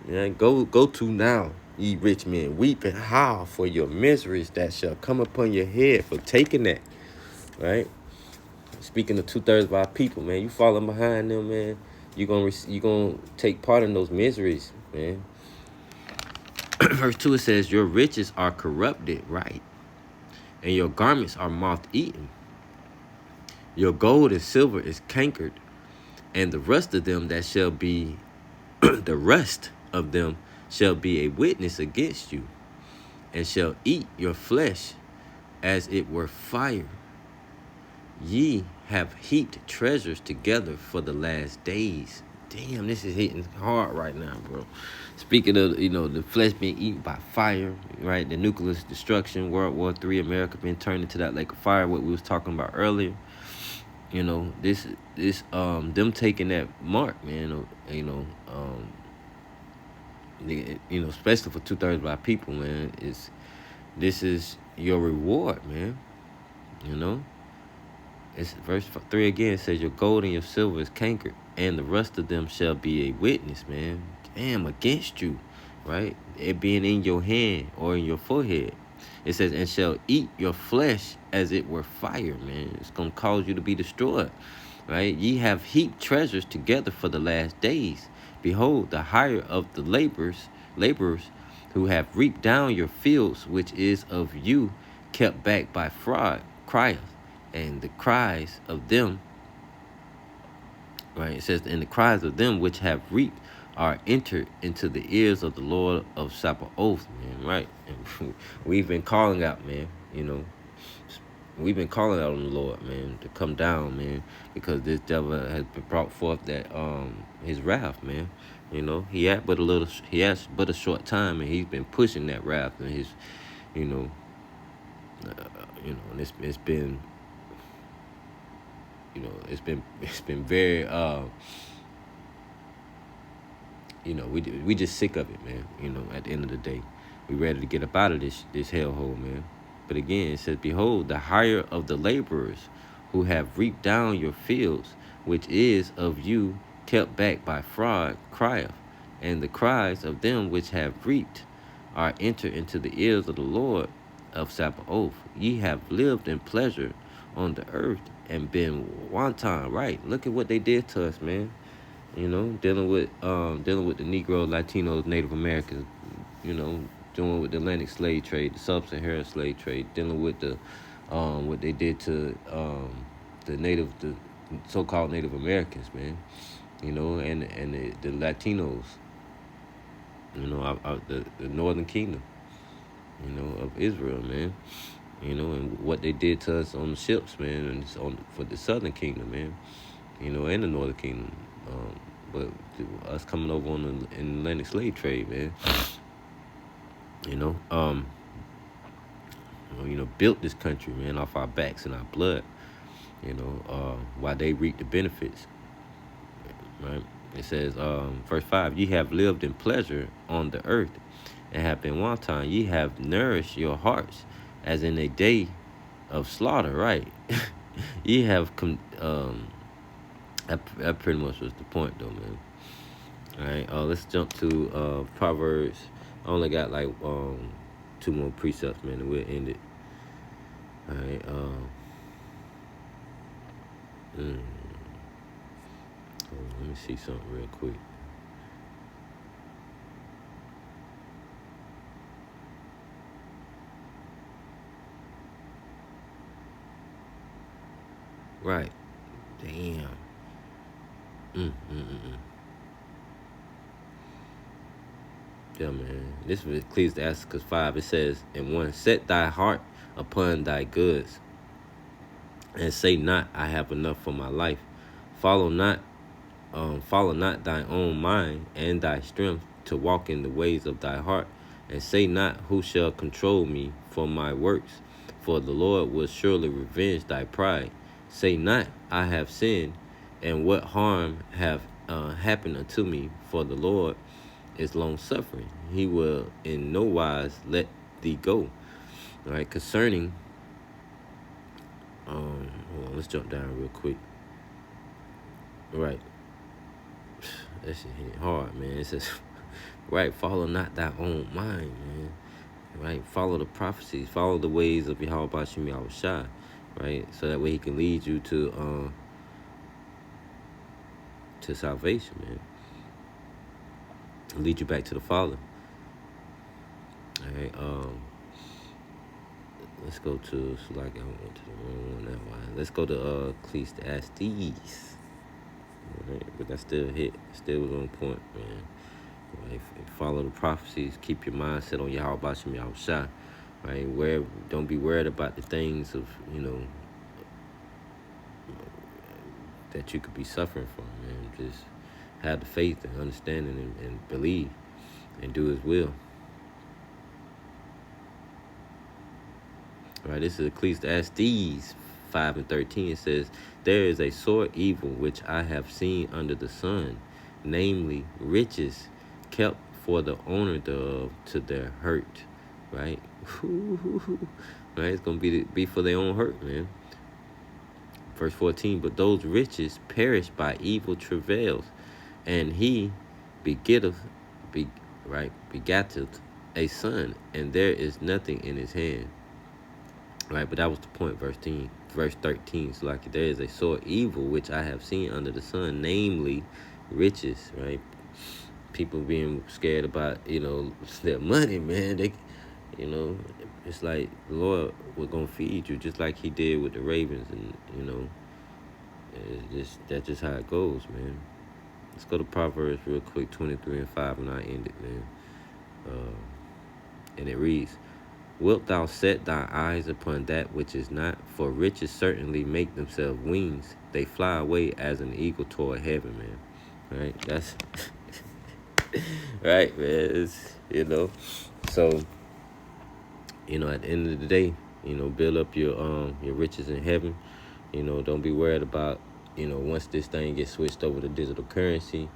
Yeah, go to now, ye rich men, weep and howl for your miseries that shall come upon your head for taking that. Right? Speaking of 2/3 of our people, man, you falling behind them, man. You gonna take part in those miseries, man. Verse 2, it says, your riches are corrupted, right? And your garments are moth-eaten. Your gold and silver is cankered, and the rust of them that shall be the rest of them shall be a witness against you, and shall eat your flesh as it were fire. Ye have heaped treasures together for the last days. Damn, this is hitting hard right now, bro. Speaking of, you know, the flesh being eaten by fire, right? The nuclear destruction, World War III, America being turned into that lake of fire, what we was talking about earlier. You know, this them taking that mark, man. You know, especially for 2/3 of our people, man. This is your reward, man. You know. It's verse 3 again. It says, your gold and your silver is cankered, and the rest of them shall be a witness, man. Damn, against you, right? It being in your hand or in your forehead. It says, and shall eat your flesh as it were fire, man. It's going to cause you to be destroyed, right? Ye have heaped treasures together for the last days. Behold, the hire of the laborers who have reaped down your fields, which is of you kept back by fraud, crieth. And the cries of them, right? It says, and the cries of them which have reaped are entered into the ears of the Lord of Sabaoth, man, right? And we've been calling out, man, you know. We've been calling out on the Lord, man, to come down, man, because this devil has been brought forth that his wrath, man. You know, he has but a short time, and he's been pushing that wrath, and his, and it's been. It's been very we just sick of it, man. At the end of the day, we ready to get up out of this hellhole, man. But again, it says, "Behold, the hire of the laborers who have reaped down your fields, which is of you kept back by fraud, crieth, and the cries of them which have reaped are entered into the ears of the Lord of Sabaoth. Ye have lived in pleasure on the earth and been wanton." Right? Look at what they did to us, man. Dealing with the Negro, Latinos, Native Americans. Doing with the Atlantic slave trade, the sub-Saharan slave trade, dealing with the what they did to the so-called Native Americans, man. And the Latinos. The Northern Kingdom. Of Israel, man. And what they did to us on the ships, man, and for the Southern Kingdom, man. And the Northern Kingdom. But us coming over on the Atlantic slave trade, man. Built this country, man, off our backs and our blood. While they reap the benefits. Right? It says, verse 5, "Ye have lived in pleasure on the earth, and have been wanton. Ye have nourished your hearts, as in a day of slaughter." Right? Ye have that pretty much was the point, though, man. All right, let's jump to Proverbs. I only got like 2 more precepts, man, and we'll end it. All right. Let me see something real quick. Right. Damn. Yeah, man. This is Ecclesiastes 5. It says, "And 1, set thy heart upon thy goods, and say not, I have enough for my life. Follow not thy own mind and thy strength to walk in the ways of thy heart, and say not, who shall control me for my works? For the Lord will surely revenge thy pride. Say not, I have sinned, and what harm have happened unto me? For the Lord is long-suffering. He will in no wise let thee go." All right, concerning, hold on, let's jump down real quick. All right. That shit hit hard, man. It says, right, follow not thy own mind, man. Right, follow the prophecies, follow the ways of Yahweh Bashim Yahushua, right? So that way he can lead you to salvation, man. Lead you back to the Father. All right, let's go to, so like I went to the wrong one that one. Let's go to Ecclesiastes. Right, but that still was on point, man. Right, follow the prophecies, keep your mindset on Yahweh Bashim Yahushua. Right, don't be worried about the things of that you could be suffering from, man. Just have the faith and understanding and believe and do His will. All right, this is Ecclesiastes 5:13. It says, "There is a sore evil which I have seen under the sun, namely riches kept for the owner thereof to their hurt." Right? Right? It's gonna be for their own hurt, man. Verse 14, "But those riches perish by evil travails, and he begetteth a son, and there is nothing in his hand." Right, but that was the point, verse 13. So like, there is a sore evil which I have seen under the sun, namely riches. Right, people being scared about their money, man. They, it's like the Lord was gonna feed you just like He did with the ravens, and that's just how it goes, man. Let's go to Proverbs real quick, 23:5, and I end it, man. And it reads, "Wilt thou set thy eyes upon that which is not? For riches certainly make themselves wings. They fly away as an eagle toward heaven," man. Right? That's right, man. It's, so, at the end of the day, build up your riches in heaven. Don't be worried about, once this thing gets switched over to digital currency,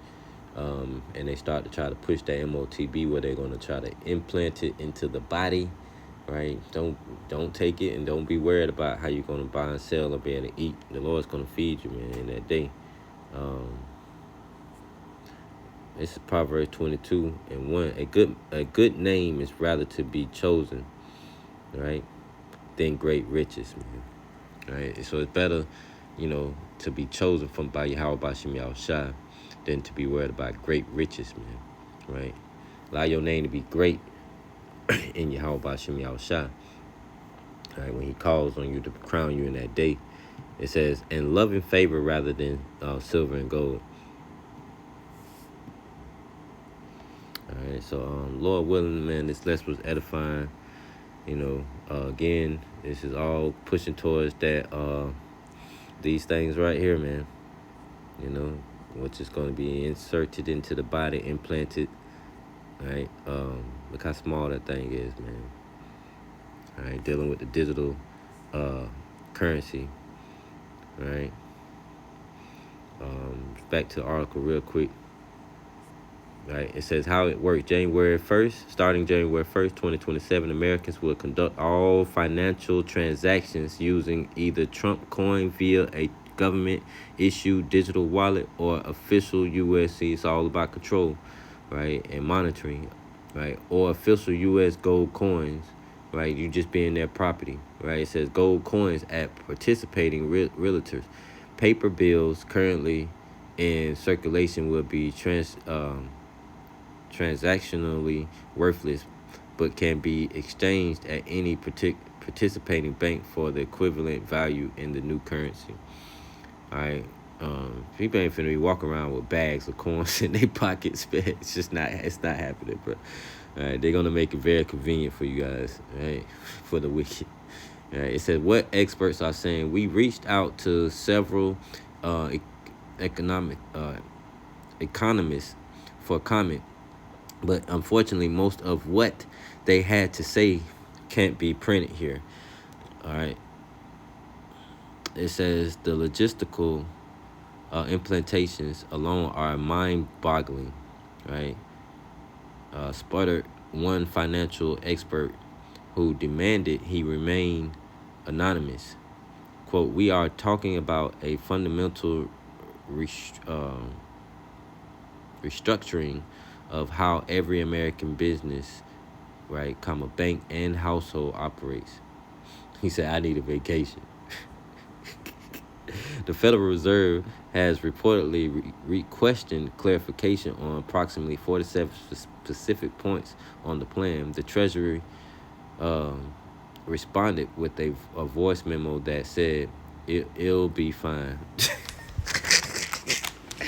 And they start to try to push that MOTB where they're going to try to implant it into the body, right? Don't take it, and don't be worried about how you're going to buy and sell or be able to eat. The Lord's going to feed you, man, in that day. This is Proverbs 22:1. A good name is rather to be chosen, right, than great riches, man. Right? So it's better, to be chosen by Yahweh Bashim Yahushua than to be worried about great riches, man. Right? Allow your name to be great in Yahweh Bashim Yahushua. Right? When he calls on you to crown you in that day, it says, "And love and favor rather than silver and gold." All right, so Lord willing, man, this lesson was edifying. Again, this is all pushing towards that these things right here, man. Which is going to be inserted into the body, implanted. Right? Look how small that thing is, man. All right, dealing with the digital currency. Right? Back to the article real quick. Right, it says how it works. Starting January 1st, 2027, Americans will conduct all financial transactions using either Trump coin via a government-issued digital wallet or official USC. It's all about control, right, and monitoring, right, or official U.S. gold coins, right. You just being their property, right. It says gold coins at participating realtors. Paper bills currently in circulation will be transactionally worthless, but can be exchanged at any participating bank for the equivalent value in the new currency. All right, people ain't finna be walking around with bags of coins in their pockets. It's not happening, bro. All right, they're gonna make it very convenient for you guys, right? For the wicked. All right, it says what experts are saying. We reached out to several economists for comment. But unfortunately, most of what they had to say can't be printed here. All right. It says the logistical implementations alone are mind-boggling. Right. Sputtered one financial expert who demanded he remain anonymous. Quote, "We are talking about a fundamental restructuring of how every American business, right, bank and household operates." He said, "I need a vacation." The Federal Reserve has reportedly questioned clarification on approximately 47 specific points on the plan. The Treasury responded with a voice memo that said, it'll be fine.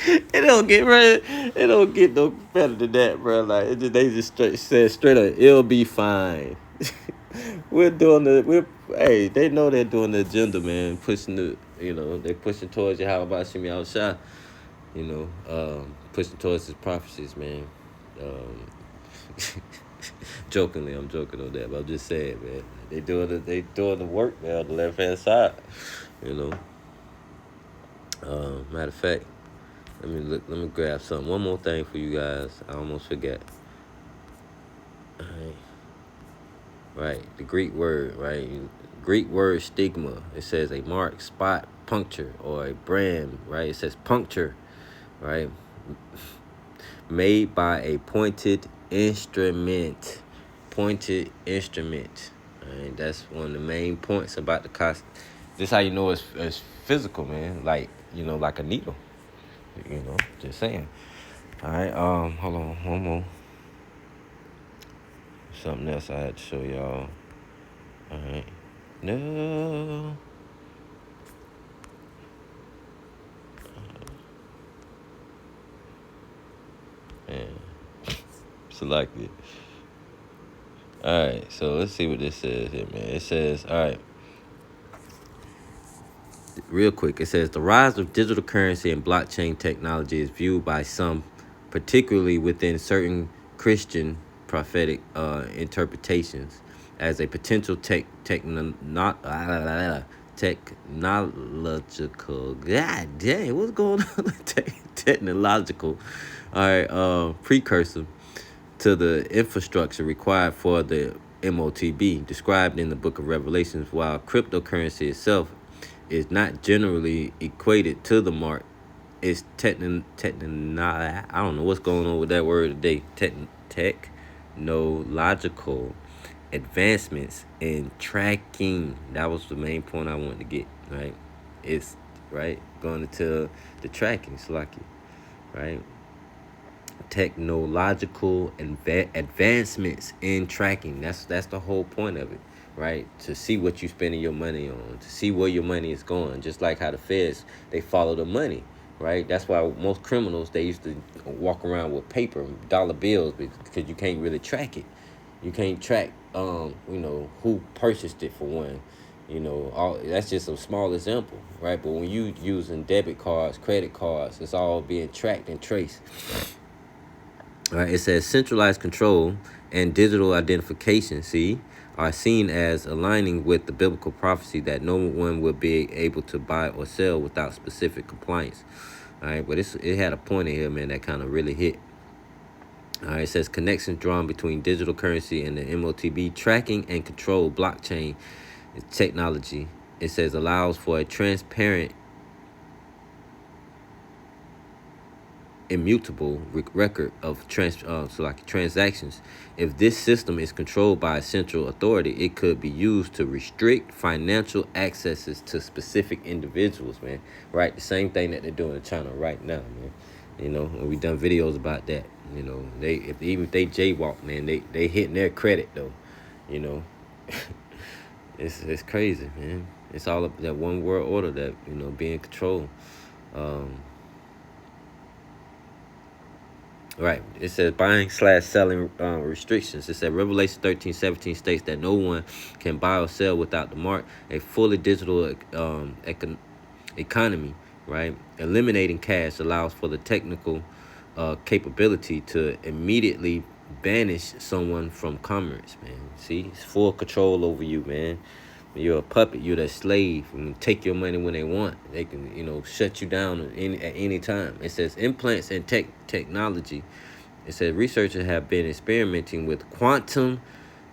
It don't get no better than that, bro. Like they just said straight up, it'll be fine. They know they're doing the agenda, man. Pushing they're pushing towards you. How about Shimi Al-Shah? Pushing towards his prophecies, man. Jokingly, I'm joking on that, but I'm just saying, man. They doing the work, man, on the left hand side. Matter of fact, let me grab something. One more thing for you guys. I almost forget. All right. The Greek word, right? Greek word stigma. It says a mark, spot, puncture, or a brand, right? It says puncture, right? Made by a pointed instrument. Pointed instrument. All right, that's one of the main points about the cost. This how you know it's physical, man. Like a needle. Just saying. All right, hold on, one more. Something else I had to show y'all. All right, no. Man, select it. All right, so let's see what this says here, man. It says, all right. Real quick, it says the rise of digital currency and blockchain technology is viewed by some, particularly within certain Christian prophetic interpretations, as a potential technological. God dang, what's going on? technological, precursor to the infrastructure required for the MOTB described in the book of Revelations. While cryptocurrency itself is not generally equated to the mark, it's I don't know what's going on with that word today. Technological advancements in tracking. That was the main point I wanted to get, right? It's right going into the tracking, it's lucky, right? Technological advancements in tracking. That's the whole point of it, right? To see what you're spending your money on, to see where your money is going. Just like how the feds, they follow the money, right? That's why most criminals, they used to walk around with paper, dollar bills, because you can't really track it. You can't track, who purchased it, for one. That's just a small example, right? But when you using debit cards, credit cards, it's all being tracked and traced. All right, it says centralized control and digital identification, are seen as aligning with the biblical prophecy that no one will be able to buy or sell without specific compliance. All right, but it had a point in here, man, that kind of really hit. All right, it says connections drawn between digital currency and the MOTB tracking and control blockchain technology. It says allows for a transparent, immutable record of transactions. If this system is controlled by a central authority, it could be used to restrict financial accesses to specific individuals, man. Right? The same thing that they're doing in China right now, man. And we done videos about that. Even if they jaywalk, man, they hitting their credit though. It's crazy, man. It's all up that one world order that being controlled. Right. It says buying/selling restrictions. It said Revelation 13:17 states that no one can buy or sell without the mark. A fully digital economy, right? Eliminating cash allows for the technical capability to immediately banish someone from commerce, man. See, it's full control over you, man. You're a puppet. You're their slave. And take your money when they want. They can, shut you down at any time. It says implants and technology. It says researchers have been experimenting with quantum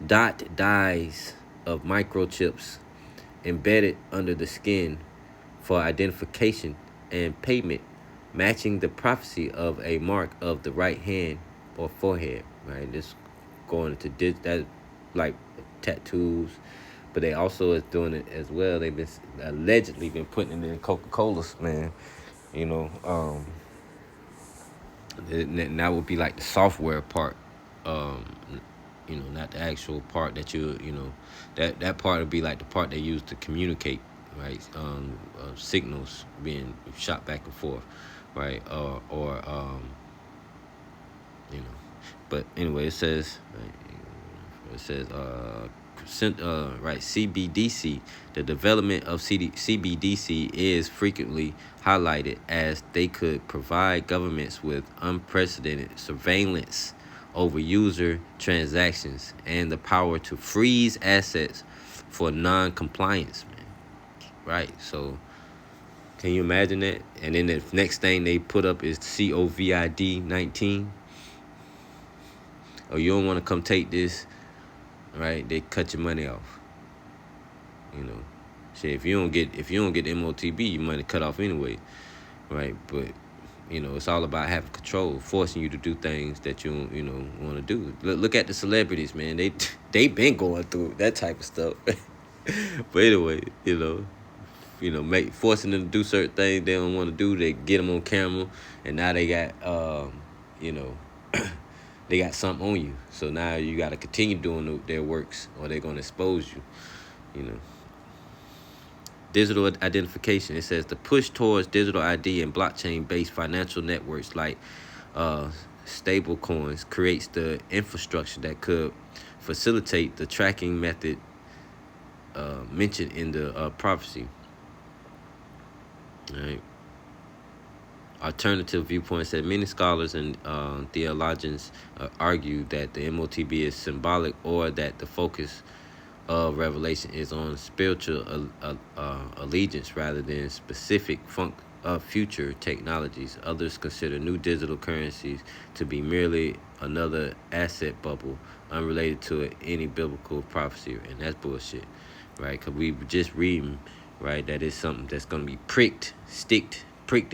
dot dyes of microchips embedded under the skin for identification and payment, matching the prophecy of a mark of the right hand or forehead. Right, this going into that like tattoos. But they also is doing it as well. They've been allegedly been putting it in Coca-Colas, man. And that would be like the software part. Not the actual part that that part would be like the part they use to communicate, right? Signals being shot back and forth, right? But anyway, it says CBDC. The development of CBDC is frequently highlighted as they could provide governments with unprecedented surveillance over user transactions and the power to freeze assets for non-compliance, man. Right, so can you imagine that? And then the next thing they put up is COVID-19. Oh, you don't want to come take this, right? They cut your money off. Shit, if you don't get the MOTB, your money cut off anyway, right? But it's all about having control, forcing you to do things that you want to do. Look at the celebrities, man. They been going through that type of stuff. But anyway, forcing them to do certain things they don't want to do. They get them on camera, and now they got they got something on you. So now you got to continue doing their works, or they're gonna expose you. Digital identification. It says the push towards digital ID and blockchain-based financial networks like stable coins creates the infrastructure that could facilitate the tracking method mentioned in the prophecy. All right. Alternative viewpoints that many scholars and theologians argue that the MOTB is symbolic, or that the focus of Revelation is on spiritual allegiance rather than specific of future technologies. Others consider new digital currencies to be merely another asset bubble unrelated to any biblical prophecy, and that's bullshit, right? Because we were just reading, right, that is something that's going to be pricked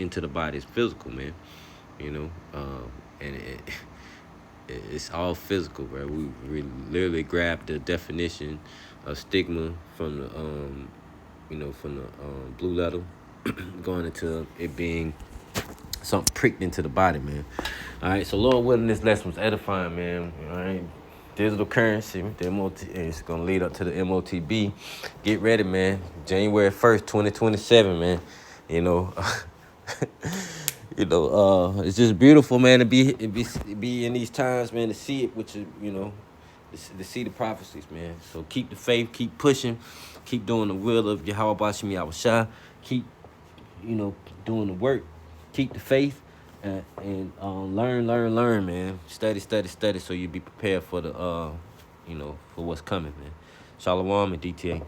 into the body. It's physical, man, you know, and it's all physical, right? We literally grabbed the definition of stigma from the from the blue letter, going into it being something pricked into the body, man. All right, so Lord willing, this lesson was edifying, man. All right, digital currency, the MOT, it's gonna lead up to the MOTB. Get ready, man. January 1st, 2027, man. You know, it's just beautiful, man, to be in these times, man, to see it, which is, to see the prophecies, man. So keep the faith, keep pushing, keep doing the will of Yahweh Bashim Yahushua. Keep, doing the work. Keep the faith, and learn, man. Study, so you be prepared for the, for what's coming, man. Shalom and DTA.